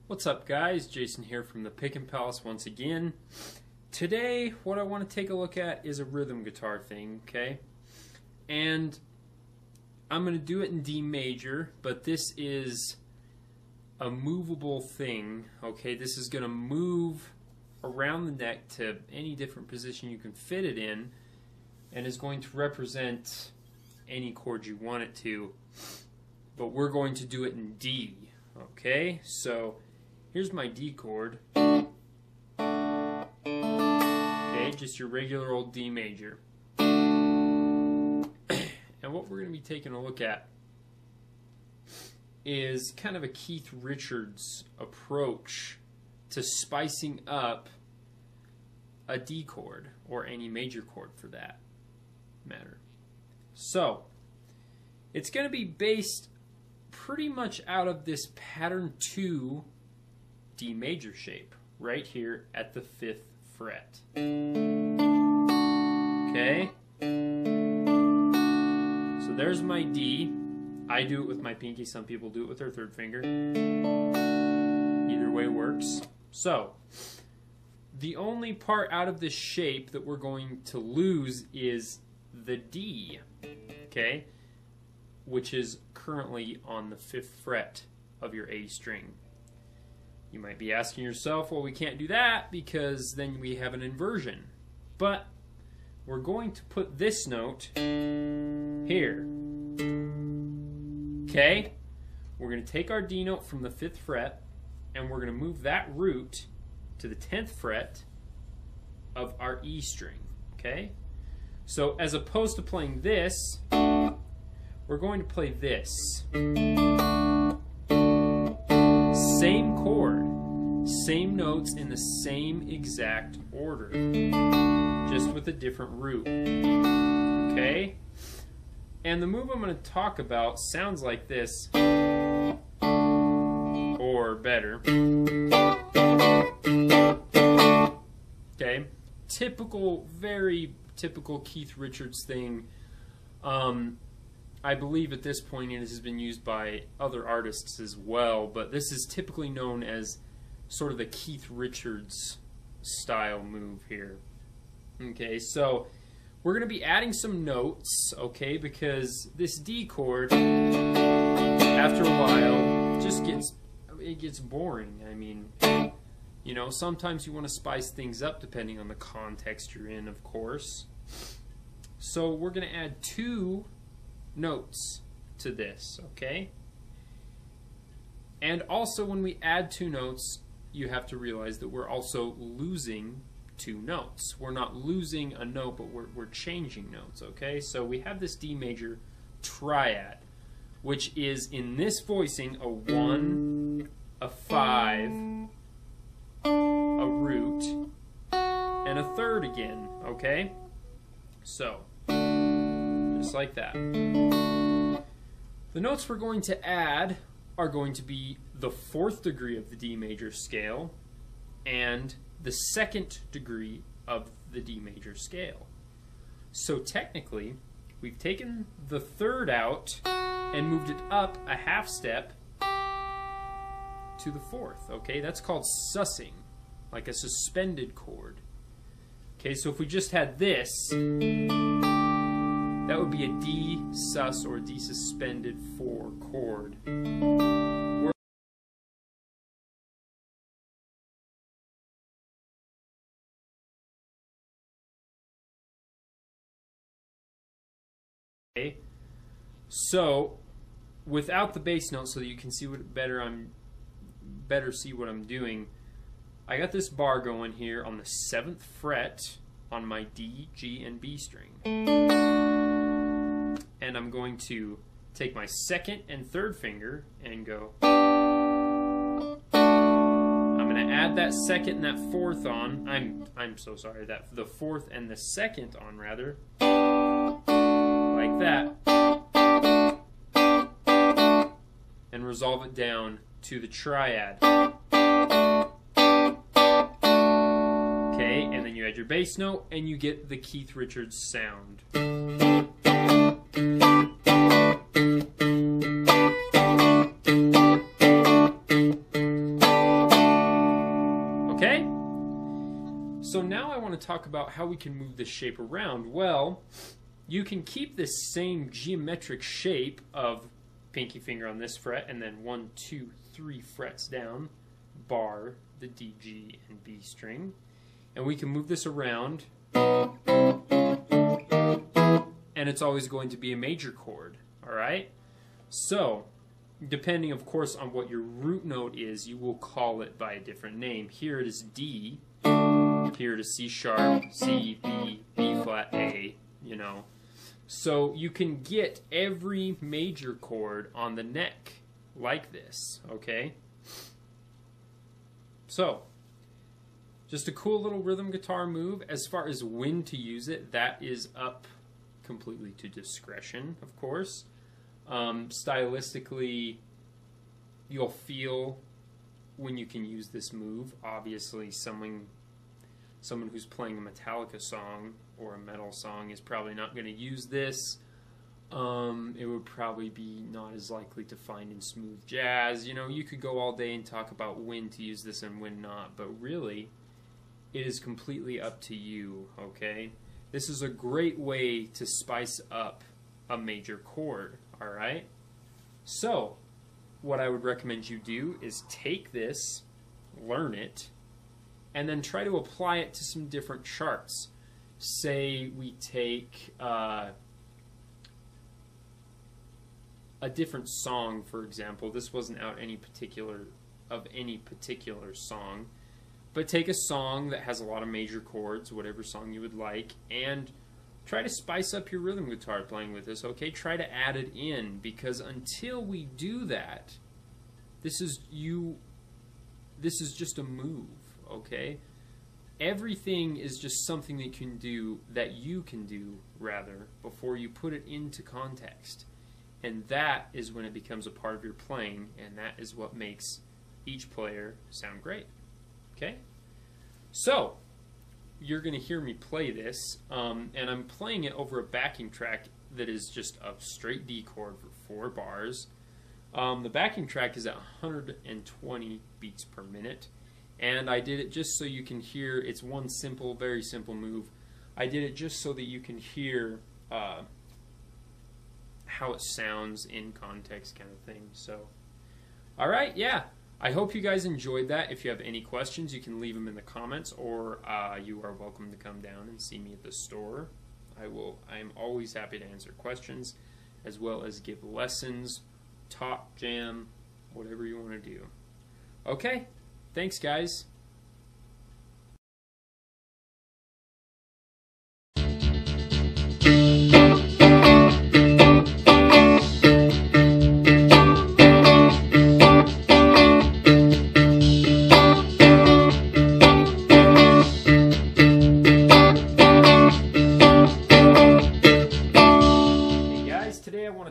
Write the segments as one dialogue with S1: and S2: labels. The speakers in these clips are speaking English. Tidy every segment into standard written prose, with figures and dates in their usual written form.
S1: What's up, guys? Jason here from the Pick and Palace once again. Today, what I want to take a look at is a rhythm guitar thing, okay? And I'm going to do it in D major, but this is a movable thing, okay? This is going to move around the neck to any different position you can fit it in, and is going to represent any chord you want it to, but we're going to do it in D, okay? So here's my D chord. Okay, just your regular old D major. And what we're going to be taking a look at is kind of a Keith Richards approach to spicing up a D chord, or any major chord for that matter. So, it's going to be based pretty much out of this pattern 2 D major shape right here at the 5th fret. Okay? So there's my D. I do it with my pinky. Some people do it with their third finger. Either way works. So, the only part out of this shape that we're going to lose is the D, okay? Which is currently on the 5th fret of your A string. You might be asking yourself, well, we can't do that because then we have an inversion. But we're going to put this note here. Okay? We're going to take our D note from the 5th fret and we're going to move that root to the 10th fret of our E string. Okay? So as opposed to playing this, we're going to play this. Same chord, same notes in the same exact order, just with a different root. Okay? And the move I'm going to talk about sounds like this, or better. Okay? Typical, very typical Keith Richards thing. I believe at this point it has been used by other artists as well, but this is typically known as sort of the Keith Richards style move here. Okay, so we're going to be adding some notes, okay, because this D chord, after a while, just gets boring. I mean, you know, sometimes you want to spice things up depending on the context you're in, of course. So we're going to add 2 notes to this, okay? And also when we add 2 notes, you have to realize that we're also losing 2 notes. We're not losing a note, but we're changing notes, okay? So we have this D major triad, which is in this voicing a 1, a 5, a root, and a 3rd again, okay? So, just like that. The notes we're going to add are going to be the 4th degree of the D major scale and the 2nd degree of the D major scale. So technically, we've taken the 3rd out and moved it up a half step to the 4th, okay? That's called sussing, like a suspended chord. Okay, so if we just had this, that would be a D sus or D suspended 4 chord. Okay. So without the bass note, so that you can see what better see what I'm doing, I got this bar going here on the 7th fret on my D, G, and B string. And I'm going to take my 2nd and 3rd finger and go. I'm going to add that 2nd and that 4th on. I'm so sorry, that the 4th and the 2nd on rather. Like that. And resolve it down to the triad. Okay, and then you add your bass note and you get the Keith Richards sound. talk about how we can move this shape around. Well, you can keep this same geometric shape of pinky finger on this fret and then 1, 2, 3 frets down, bar the D, G, and B string. And we can move this around, and it's always going to be a major chord, all right? So, depending, of course, on what your root note is, you will call it by a different name. Here it is D, here it is C sharp, C, B, B flat, A, you know. So you can get every major chord on the neck like this, okay? So, just a cool little rhythm guitar move. As far as when to use it, that is up completely to discretion, of course. Stylistically, you'll feel when you can use this move. Obviously, someone who's playing a Metallica song or a metal song is probably not going to use this. It would probably be not as likely to find in smooth jazz. You know, you could go all day and talk about when to use this and when not, but really, it is completely up to you, okay? This is a great way to spice up a major chord, all right? So, what I would recommend you do is take this, learn it, and then try to apply it to some different charts. Say we take a different song, for example. This wasn't out any particular song, but take a song that has a lot of major chords, whatever song you would like, and try to spice up your rhythm guitar playing with this, okay? Try to add it in, because until we do that, this is just a move, okay? Everything is just something that you can do before you put it into context. And that is when it becomes a part of your playing, and that is what makes each player sound great. Okay? So, you're going to hear me play this, and I'm playing it over a backing track that is just a straight D chord for 4 bars. The backing track is at 120 beats per minute, and I did it just so you can hear. It's one simple, very simple move. I did it just so that you can hear how it sounds in context, kind of thing. So, all right, yeah. I hope you guys enjoyed that. If you have any questions, you can leave them in the comments, or you are welcome to come down and see me at the store. I am always happy to answer questions, as well as give lessons, talk, jam, whatever you want to do. Okay, thanks, guys.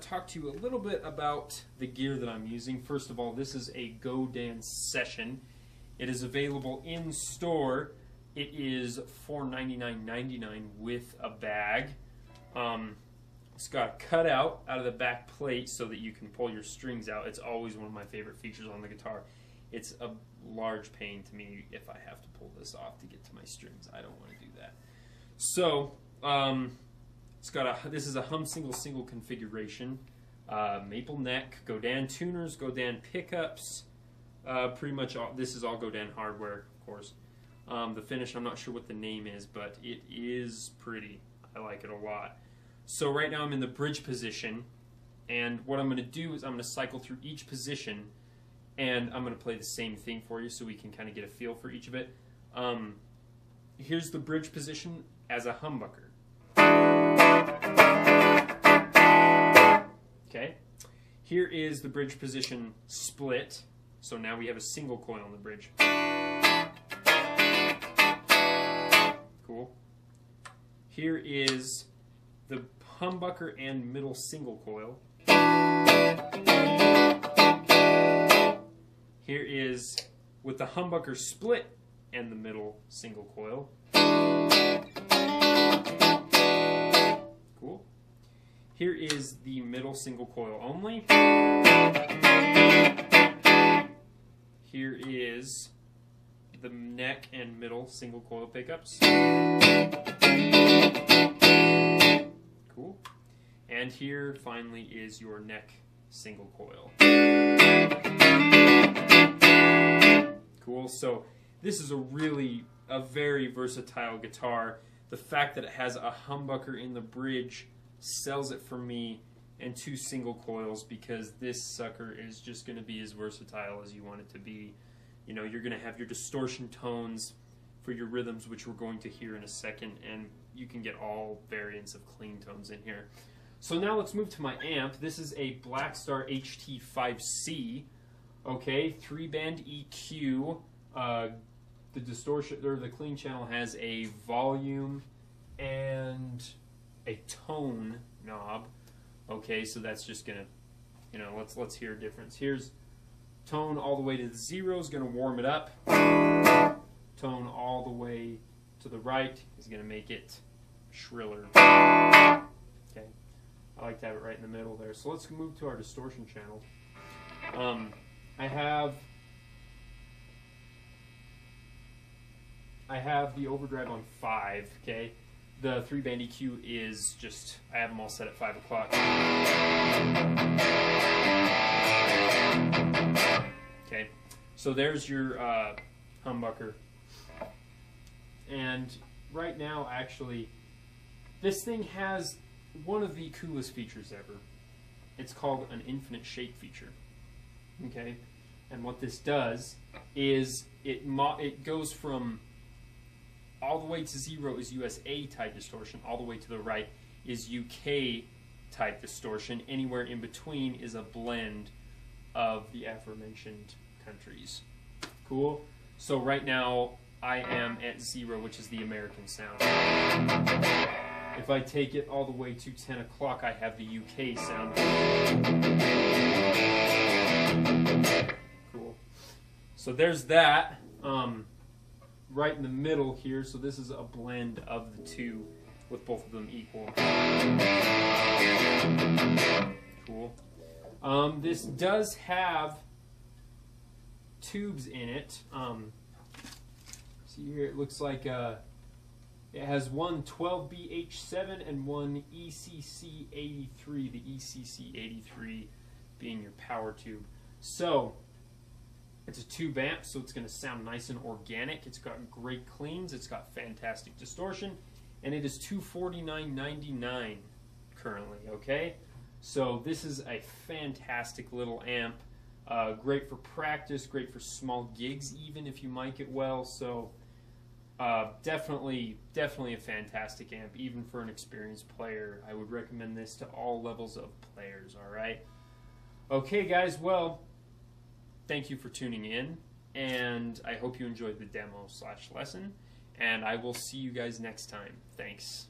S1: Talk to you a little bit about the gear that I'm using. First of all, this is a Go Dance Session. It is available in store. It is $499.99 with a bag. It's got a cutout out of the back plate so that you can pull your strings out. It's always one of my favorite features on the guitar. It's a large pain to me if I have to pull this off to get to my strings. I don't want to do that. So, this is a hum single configuration, maple neck, Godin tuners, Godin pickups, pretty much all. This is all Godin hardware, of course. The finish, I'm not sure what the name is, but it is pretty. I like it a lot. So right now I'm in the bridge position, and what I'm going to do is I'm going to cycle through each position, and I'm going to play the same thing for you so we can kind of get a feel for each of it. Here's the bridge position as a humbucker. Okay, here is the bridge position split, so now we have a single coil on the bridge. Cool. Here is the humbucker and middle single coil. Here is with the humbucker split and the middle single coil. Cool. Here is the middle single coil only. Here is the neck and middle single coil pickups. Cool. And here finally is your neck single coil. Cool. So this is a very versatile guitar. The fact that it has a humbucker in the bridge sells it for me, and 2 single coils, because this sucker is just going to be as versatile as you want it to be. You know, you're going to have your distortion tones for your rhythms, which we're going to hear in a second, and you can get all variants of clean tones in here. So now let's move to my amp. This is a Blackstar HT5C, okay, 3-band EQ. The distortion, or the clean channel, has a volume and a tone knob. Okay, so that's just gonna, you know, let's hear a difference. Here's tone all the way to the 0 is gonna warm it up. Tone all the way to the right is gonna make it shriller. Okay, I like to have it right in the middle there. So let's move to our distortion channel. I have the overdrive on 5, okay? The 3-band EQ is just, I have them all set at 5 o'clock. Okay, so there's your humbucker. And right now, actually, this thing has one of the coolest features ever. It's called an infinite shake feature. Okay, and what this does is it goes from all the way to 0 is USA type distortion, all the way to the right is UK type distortion. Anywhere in between is a blend of the aforementioned countries. Cool. So right now I am at 0, which is the American sound. If I take it all the way to 10 o'clock, I have the UK sound. Cool. So there's that. Right in the middle here, so this is a blend of the two with both of them equal. Cool. This does have tubes in it. See here, it looks like it has one 12BH7 and one ECC83, the ECC83 being your power tube. So it's a tube amp, so it's going to sound nice and organic. It's got great cleans, it's got fantastic distortion, and it is $249.99 currently, okay? So this is a fantastic little amp. Great for practice, great for small gigs even if you mic it well. So definitely a fantastic amp, even for an experienced player. I would recommend this to all levels of players, all right? Okay, guys, well, thank you for tuning in, and I hope you enjoyed the demo/lesson, and I will see you guys next time. Thanks.